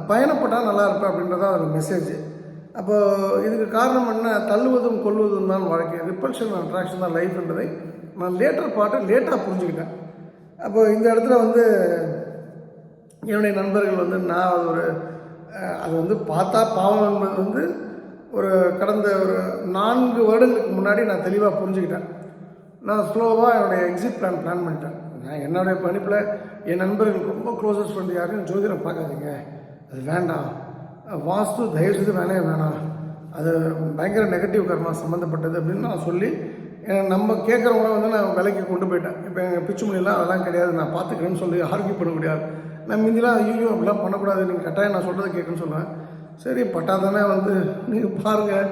பயணப்பட்டால் நல்லா இருப்ப அப்படின்றதான் ஒரு மெசேஜ். அப்போது இதுக்கு காரணம் என்ன, தள்ளுவதும் கொல்லுவதும் தான் வாழ்க்கை, ரிப்பல்ஷன் அட்ராக்ஷன் தான் லைஃப்ன்றதை நான் லேட்டாக புரிஞ்சுக்கிட்டேன். அப்போது இந்த இடத்துல வந்து என்னுடைய நண்பர்கள் வந்து நான் அது வந்து பார்த்தா பாவம் என்பது வந்து கடந்த ஒரு 4 வருடங்களுக்கு முன்னாடி நான் தெளிவாக புரிஞ்சுக்கிட்டேன். நான் ஸ்லோவாக என்னுடைய எக்ஸிட் பிளான் பண்ணிட்டேன். நான் என்னுடைய படிப்பில் என் நண்பர்கள் ரொம்ப க்ளோசஸ்ட் ஃப்ரெண்டு யாரையும் ஜோதிடம் பார்க்காதீங்க, அது வேண்டாம், வாஸ்து தயவுசெய்து வேணாம், அது பயங்கர நெகட்டிவ் கர்மா சம்மந்தப்பட்டது அப்படின்னு நான் சொல்லி நம்ம கேட்குறவங்கள வந்து நான் விலைக்கு கொண்டு போயிட்டேன். இப்போ எங்கள் பிச்சுமொழியெல்லாம் அதெல்லாம் கிடையாது, நான் பார்த்துக்கிறேன்னு சொல்லி ஆர்கியூ பண்ண முடியாது. நான் முந்திலாம் ஐயோ அப்படிலாம் பண்ணக்கூடாது, நீங்கள் கட்டாயம் நான் சொல்கிறத கேட்குன்னு சொல்லுவேன். சரி பட்டாதானே வந்து நீங்கள் பாருங்கள்,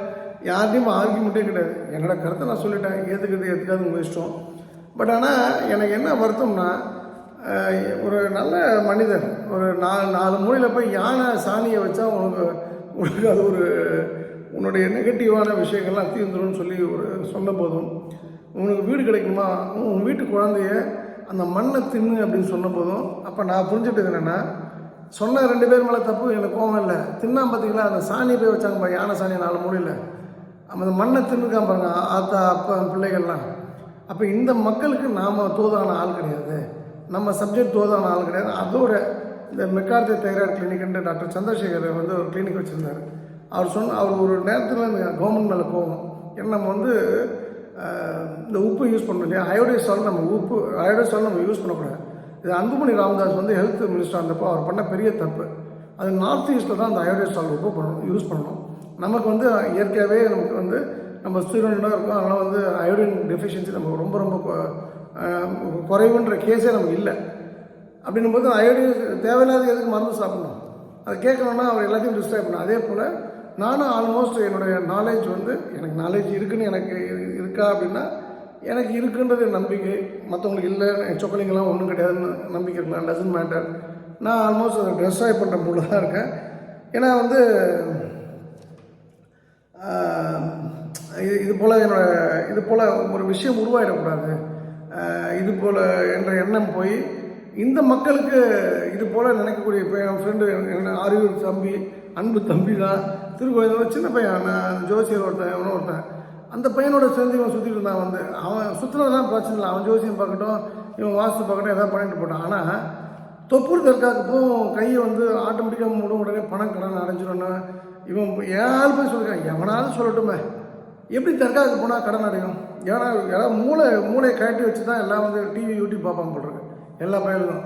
யார்ட்டையும் ஆர்கியூமெண்ட்டே கிடையாது, என்னோட கருத்தை நான் சொல்லிட்டேன், ஏற்றுக்காது உங்கள் இஷ்டம். பட் ஆனால் எனக்கு என்ன வருத்தம்னா, ஒரு நல்ல மனிதர் ஒரு 4 மூலையில் போய் யானை சாணியை வச்சா உனக்கு அது உன்னுடைய நெகட்டிவான விஷயங்கள்லாம் தீர்ந்துடும் சொல்லி சொன்ன போதும், உனக்கு வீடு கிடைக்குமா, உன் வீட்டு குழந்தைய அந்த மண்ணை தின்னு அப்படின்னு சொன்ன போதும், அப்போ நான் புரிஞ்சுட்டு என்னென்னா, சொன்ன 2 பேர் மேலே தப்பு, எனக்கு கோவம் இல்லை. தின்னா பார்த்தீங்களா, அந்த சாணி போய் வச்சாங்க யானை சாணி 4 மூலையில், அந்த மண்ணை தின்னுக்காம பாருங்க ஆத்தா அப்பா பிள்ளைகள்லாம். அப்போ இந்த மக்களுக்கு நாம் தோதான ஆள் கிடையாது, நம்ம சப்ஜெக்ட் தோதான ஆள் கிடையாது. அதோட இந்த மெக்கார்த்தி தைராய்டு கிளினிக்ன்ற டாக்டர் சந்திரசேகர் வந்து ஒரு கிளினிக் வச்சுருந்தார். அவர் ஒரு நேரத்தில் இந்த கவர்மெண்ட் மேலே போகும், ஏன்னா நம்ம வந்து இந்த உப்பு யூஸ் பண்ணணும் இல்லையா, அயோடைஸ் சால்ட் நம்ம யூஸ் பண்ணக்கூடாது. இது அன்புமணி ராமதாஸ் வந்து ஹெல்த் மினிஸ்டர் இருந்தப்போ அவர் பண்ண பெரிய தப்பு. அது நார்த் ஈஸ்ட்டில் தான் அந்த அயோடைஸ் சால்ட் உப்பு யூஸ் பண்ணணும். நமக்கு வந்து இயற்கையாகவே நமக்கு வந்து நம்ம ஸ்டூடெண்ட்டாக இருக்கும், அதனால் வந்து அயோடின் டெஃபிஷியன்சி நமக்கு ரொம்ப ரொம்ப குறைவுன்ற கேஸே நமக்கு இல்லை. அப்படின்னும் போது அயோடின் தேவையில்லாத எதுக்கு மருந்து சாப்பிடணும், அதை கேட்கணுன்னா அவர் எல்லாத்தையும் டிஸ்ட்ராக்ட் பண்ணணும். அதே போல் நானும் ஆல்மோஸ்ட் என்னுடைய நாலேஜ் வந்து எனக்கு நாலேஜ் இருக்குன்னு எனக்கு இருக்கா அப்படின்னா, எனக்கு இருக்குன்றது நம்பிக்கை, மற்றவங்களுக்கு இல்லை சொக்கலிங்கெல்லாம் ஒன்றும் கிடையாதுன்னு நம்பிக்கை இருக்கலாம், டசன்ட் மேட்டர். நான் ஆல்மோஸ்ட் அதை டெஸ்ட்ராய் பண்ணுற போல தான் இருக்கேன். ஏன்னா வந்து இது போல் ஒரு விஷயம் உருவாயிடக்கூடாது, இது போல் என்ற எண்ணம் போய் இந்த மக்களுக்கு இது போல் நினைக்கக்கூடிய இப்போ என் ஃப்ரெண்டு அறிவுறு தம்பி அன்பு தம்பி தான் திருக்கோயில் சின்ன பையன், நான் ஜோசியர் ஒருத்தன் அந்த பையனோட சேர்ந்து இவன் சுற்றிட்டு இருந்தான். வந்து அவன் சுற்றுனதான் பிரச்சனை இல்லை, அவன் ஜோசியம் பார்க்கட்டும் இவன் வாஸ்து பார்க்கட்டும் எதாவது பண்ணிட்டு போட்டான். ஆனால் தொப்பூர் தற்காப்பும் கையை வந்து ஆட்டோமேட்டிக்காக உடனே பணம் கடன் அடைஞ்சிடணும். இவன் யாரும் போய் சொல்லியிருக்கான், எவனாலும் சொல்லட்டுமே, எப்படி தற்காக்கு போனால் கடன் அடையும், ஏன்னா யாராவது மூளையை கழட்டி வச்சு தான் எல்லாம் வந்து டிவி யூடியூப் பார்ப்பாங்க போடுறது எல்லா பயலும்.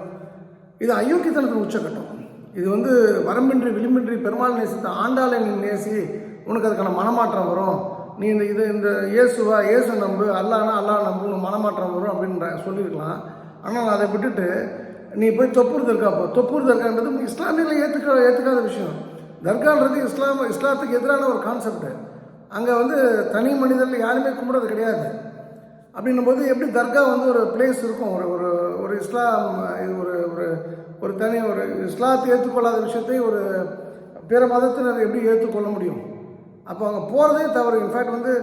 இது அயோக்கியத்தனத்தின் உச்சக்கட்டம். இது வந்து வரம்பின்றி விளிம்பின்றி பெருமாள் நேசித்த ஆண்டாளை நீ நேசி, உனக்கு அதுக்கான மனமாற்றம் வரும், நீ இந்த இயேசு நம்பு, அல்லாஹ்னா அல்லாஹ் நம்பு, உனக்கு மனமாற்றம் வரும் அப்படின்ற சொல்லியிருக்கலாம். ஆனால் அதை விட்டுட்டு நீ போய் தொப்பூர் தர்கான்றது இஸ்லாமியில் ஏற்றுக்காத விஷயம். தர்கான்றது இஸ்லாத்துக்கு எதிரான ஒரு கான்செப்டு. அங்கே வந்து தனி மனிதர்கள் யாருமே கும்பிட்றது கிடையாது. அப்படின்னும் போது எப்படி தர்கா வந்து ஒரு பிளேஸ் இருக்கும், ஒரு இஸ்லாம், இது ஒரு தனி இஸ்லாத்தை ஏற்றுக்கொள்ளாத விஷயத்தை ஒரு பிற மதத்தினர் எப்படி ஏற்றுக்கொள்ள முடியும்? அப்போ அங்கே போகிறதே தவறு. இன்ஃபேக்ட் வந்து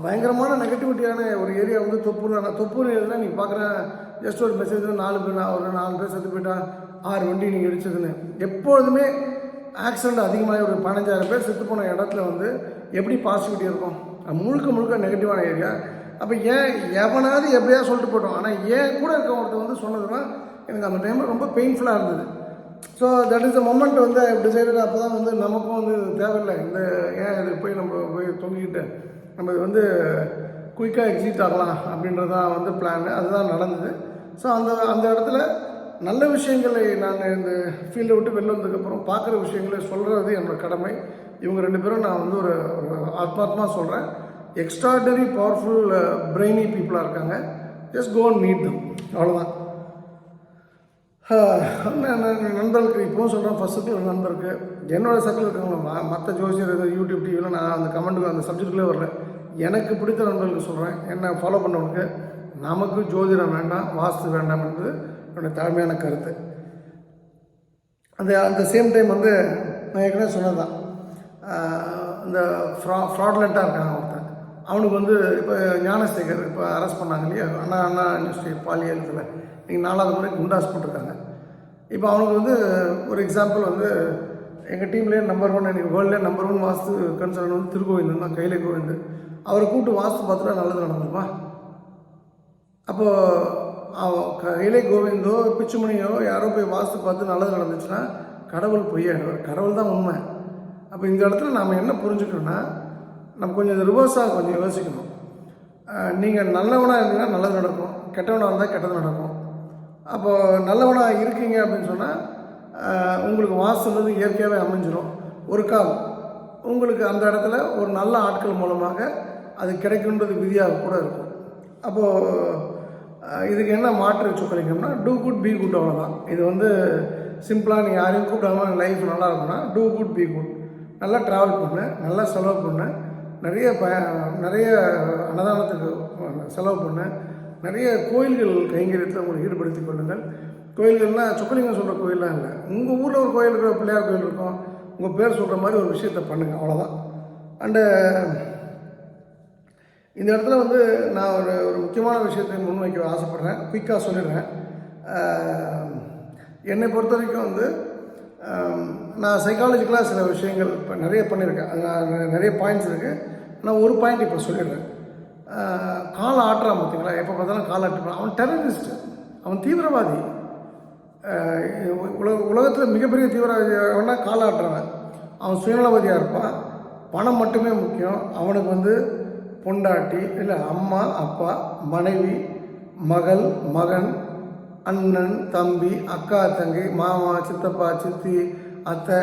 பயங்கரமான நெகட்டிவிட்டியான ஒரு ஏரியா வந்து தொப்பூர் ஏரியா. நீங்கள் பார்க்குற ஜஸ்ட் ஒரு மெசேஜ் 4 பேர் செத்து போயிட்டா, 6 வண்டி நீங்கள் இடிச்சதுன்னு. எப்பொழுதுமே ஆக்சிடெண்ட் அதிகமாக ஒரு 15,000 பேர் செத்து போன இடத்துல வந்து எப்படி பாசிட்டிவிட்டி இருக்கும்? முழுக்க நெகட்டிவான ஏரியா. அப்போ எவனாவது எப்படியா சொல்லிட்டு போட்டோம். ஆனால் ஏன் கூட இருக்க ஒருத்தர் வந்து சொன்னதுன்னா எனக்கு அந்த டைமில் ரொம்ப பெயின்ஃபுல்லாக இருந்தது. So that is the moment வந்து டிசைடட். அப்போ தான் வந்து நமக்கும் வந்து தேவையில்லை, இதுக்கு போய் நம்ம போய் தொங்கிக்கிட்டு நம்ம வந்து குயிக்காக எக்ஸிட் ஆகலாம் அப்படின்றதான் வந்து பிளான். அதுதான் நடந்தது. ஸோ அந்த இடத்துல நல்ல விஷயங்களை நான் இந்த ஃபீல்டை விட்டு வெளில வந்ததுக்கப்புறம் பார்க்குற விஷயங்களை சொல்கிறது என்னோட கடமை. இவங்க 2 பேரும் நான் வந்து ஒரு ஆத்மாத்மா சொல்கிறேன், எக்ஸ்ட்ராடனரி பவர்ஃபுல் பிரெய்னி பீப்புளாக இருக்காங்க. Just go and meet them, அவ்வளோதான். நண்பர்களுக்கு இப்போவும் சொல்கிறேன், ஃபஸ்ட் சர்க்கிள் நண்பருக்கு, என்னோடய சர்க்கிள் இருக்கவங்க, மற்ற ஜோசியர் யூடியூப் டிவியில் நான் அந்த கமெண்ட்டுக்கு அந்த சப்ஜெக்ட்லேயே வரல. எனக்கு பிடித்த நண்பர்களுக்கு சொல்கிறேன், என்னை ஃபாலோ பண்ணவனுக்கு நமக்கு ஜோதிடம் வேண்டாம், வாஸ்து வேண்டாம் என்பது என்னுடைய தாழ்மையான கருத்து. அந்த சேம் டைம் வந்து நான் ஏற்கனவே சொன்னதான், இந்த ஃப்ராட்லெண்ட்டாக இருக்காங்க ஒருத்தன். அவனுக்கு வந்து இப்போ ஞானசேகர் இப்போ அரெஸ்ட் பண்ணாங்க இல்லையா, அண்ணா யூனிவர்சிட்டி பாலியலத்தில் நீங்கள் 4வது முறை குண்டாஸ் போட்டிருக்காங்க. இப்போ அவனுக்கு வந்து ஒரு எக்ஸாம்பிள் வந்து எங்கள் டீம்லேயே நம்பர் 1 எனக்கு வேர்ல்ட்லேயே நம்பர் 1 வாஸ்து கன்சல்டன் வந்து திருக்கோவிந்தன் தான், கையிலே கோவிந்து. அவரை கூப்பிட்டு வாஸ்து பார்த்துட்டா நல்லது நடந்துருப்பா. அப்போது கையிலே கோவிந்தோ பிச்சுமணியோ யாரோ போய் வாஸ்து பார்த்து நல்லது நடந்துச்சுன்னா கடவுள் பொய்யாடுவார், கடவுள் தான் உண்மை. அப்போ இந்த இடத்துல நாம் என்ன புரிஞ்சுக்கணும்னா, நம்ம கொஞ்சம் ரிவர்ஸாக கொஞ்சம் யோசிக்கணும். நீங்கள் நல்லவனாக இருந்தீங்கன்னா நல்லது நடக்கும், கெட்டவனாக இருந்தால் கெட்டது நடக்கும். அப்போது நல்லவனாக இருக்கீங்க அப்படின்னு சொன்னால் உங்களுக்கு வாஸ்துன்றது இயற்கையாகவே அமைஞ்சிடும். ஒரு கால் உங்களுக்கு அந்த இடத்துல ஒரு நல்ல ஆட்கள் மூலமாக அது கிடைக்குன்றது விதியாக கூட இருக்கும். அப்போது இதுக்கு என்ன மாற்று சொற்களிக்கணும்னா, டூ குட் பி குட், அவ்வளோதான். இது வந்து சிம்பிளாக நீங்கள் யாரையும் கூப்பிடாம லைஃப் நல்லா இருக்கும்னா டூ குட் பி குட். நல்லா ட்ராவல் பண்ணு, நல்லா செலவு பண்ணு, நிறைய அன்னதானத்துக்கு செலவு பண்ணு, நிறைய கோயில்கள் கைங்கரியத்தில் உங்களை ஈடுபடுத்திக் கொள்ளுங்கள். கோயில்கள்னால் சொக்கலிங்கம் சொல்கிற கோயிலெலாம் இல்லை, உங்கள் ஊரில் ஒரு கோயில் இருக்கிற பிள்ளையார் கோயில் இருக்கும், உங்கள் பேர் சொல்கிற மாதிரி ஒரு விஷயத்தை பண்ணுங்கள், அவ்வளோதான். அண்டு இந்த இடத்துல வந்து நான் ஒரு முக்கியமான விஷயத்தை முன்வைக்க ஆசைப்பட்றேன், குயிக்காக சொல்லிடுறேன். என்னை பொறுத்த வரைக்கும் வந்து நான் சைக்காலஜிக்கலாக சில விஷயங்கள் இப்போ நிறைய பண்ணியிருக்கேன், அது நிறைய பாயிண்ட்ஸ் இருக்குது. நான் ஒரு பாயிண்ட் இப்போ சொல்லிடுறேன். காலை ஆட்டுறான் பார்த்தீங்களா, எப்போ பார்த்தாலும் காலை ஆட்டுறான், அவன் டெரரிஸ்ட்டு, அவன் தீவிரவாதி. உலகத்தில் மிகப்பெரிய தீவிரவாதினா காலை ஆட்டுறவன். அவன் சுயநலவாதியாக இருப்பான், பணம் மட்டுமே முக்கியம். அவனுக்கு வந்து பொண்டாட்டி இல்லை அம்மா அப்பா மனைவி மகள் மகன் அண்ணன் தம்பி அக்கா தங்கை மாமா சித்தப்பா சித்தி அத்தை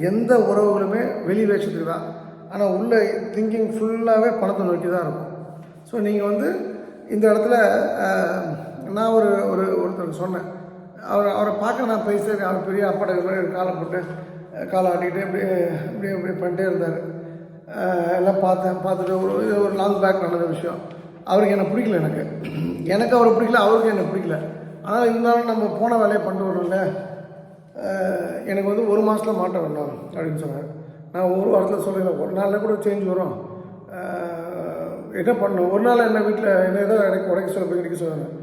எந்த உறவுகளுமே வெளி வேஷத்துக்கு தான். ஆனால் உள்ள திங்கிங் ஃபுல்லாகவே பணத்தை நோக்கி தான் இருக்கும். ஸோ நீங்கள் வந்து இந்த இடத்துல நான் ஒருத்தருக்கு சொன்னேன், அவரை பார்க்க நான் பேச, அவர் பெரிய அப்பாட்ட காலை போட்டு காலை ஆட்டிக்கிட்டு இப்படி பண்ணிட்டே இருந்தார். எல்லாம் பார்த்துட்டு ஒரு லாங் பேக் நடந்த விஷயம். அவருக்கு என்னை பிடிக்கல, எனக்கு அவரை பிடிக்கல, அவருக்கு என்னை பிடிக்கல. ஆனால் இருந்தாலும் நம்ம போன வேலையை பண்ணிட்டு வரோம்ல, எனக்கு வந்து 1 மாதத்தில் மாட்ட வேண்டாம் அப்படின்னு சொன்னார். நான் ஒரு வாரத்தில் சொல்லிடுறேன், ஒரு நாளில் கூட சேஞ்ச் வரும், என்ன பண்ணணும். ஒரு நாள் என்ன வீட்டில் என்ன ஏதோ உடைக்க சொல்ல போய் கிடைக்க சொல்லுங்கள்,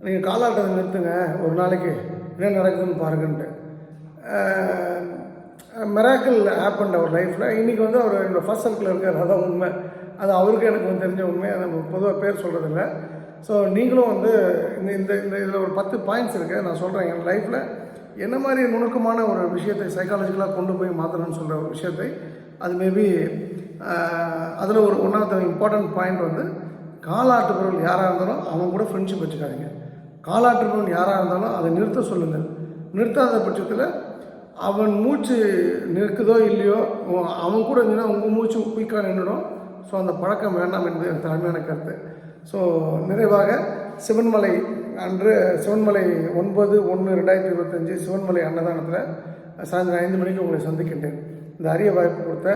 நீங்கள் காலாட்டத்தை நிறுத்துங்க, ஒரு நாளைக்கு என்ன நடக்குதுன்னு பாருங்கன்ட்டு. மிராக்கிள் ஹேப்பன் அவர் லைஃப்பில். இன்றைக்கி வந்து அவர் என்னோடய ஃபர்ஸ்ட் சர்க்கிளில் இருக்கார், அதான் உண்மை. அது அவருக்கு எனக்கு வந்து தெரிஞ்ச உண்மை, அதை நம்ம பொதுவாக பேர் சொல்கிறதில்ல. ஸோ நீங்களும் வந்து இந்த இதில் ஒரு 10 பாயிண்ட்ஸ் இருக்குது, நான் சொல்கிறேன். என் லைஃப்பில் என்ன மாதிரி நுணுக்கமான ஒரு விஷயத்தை சைக்காலஜிக்கலாக கொண்டு போய் மாற்றணும்னு சொல்கிற ஒரு விஷயத்தை, அது மேபி அதில் ஒரு one of the important point வந்து, காலாட்டுபவர்கள் யாராக இருந்தாலும் அவங்க கூட ஃப்ரெண்ட்ஷிப் வச்சுக்காதீங்க. காலாட்டுபவன் யாராக இருந்தாலும் அதை நிறுத்த சொல்லுங்கள். நிறுத்தாத பட்சத்தில் அவன் மூச்சு நிற்குதோ இல்லையோ, அவன் கூட இருந்தீங்கன்னா உங்கள் மூச்சு குயிக்காக நின்றுடும். ஸோ அந்த பழக்கம் வேண்டாம் என்பது என் தாழ்மையான கருத்து. ஸோ நிறைவாக சிவன்மலை அன்று சிவன்மலை 9/1/2025 சிவன்மலை அன்னதானத்தில் சாயந்தரம் 5 மணிக்கு உங்களை சந்திக்கின்றேன். இந்த அரிய வாய்ப்பு கொடுத்த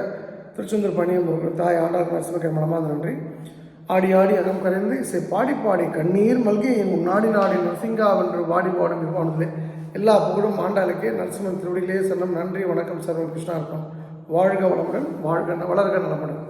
திருச்செந்தூர் பணியம் தாய் ஆண்டாள் நரசிம்மக்கை மனமார்ந்த நன்றி. ஆடி ஆடி அகம் கரைந்து இசை பாடி பாடி கண்ணீர் மல்கி எங்கும் நாடி நாடி நரசிங்காவென்று வாடி பாடும் நிர்வாணத்திலே எல்லா புகழும் ஆண்டாளுக்கே, நரசிம்மன் திருவடியிலே சரணம். நன்றி, வணக்கம். சர்வம் கிருஷ்ணா இருக்கும். வாழ்க வளமுடன், வளர்க நலமுடன்.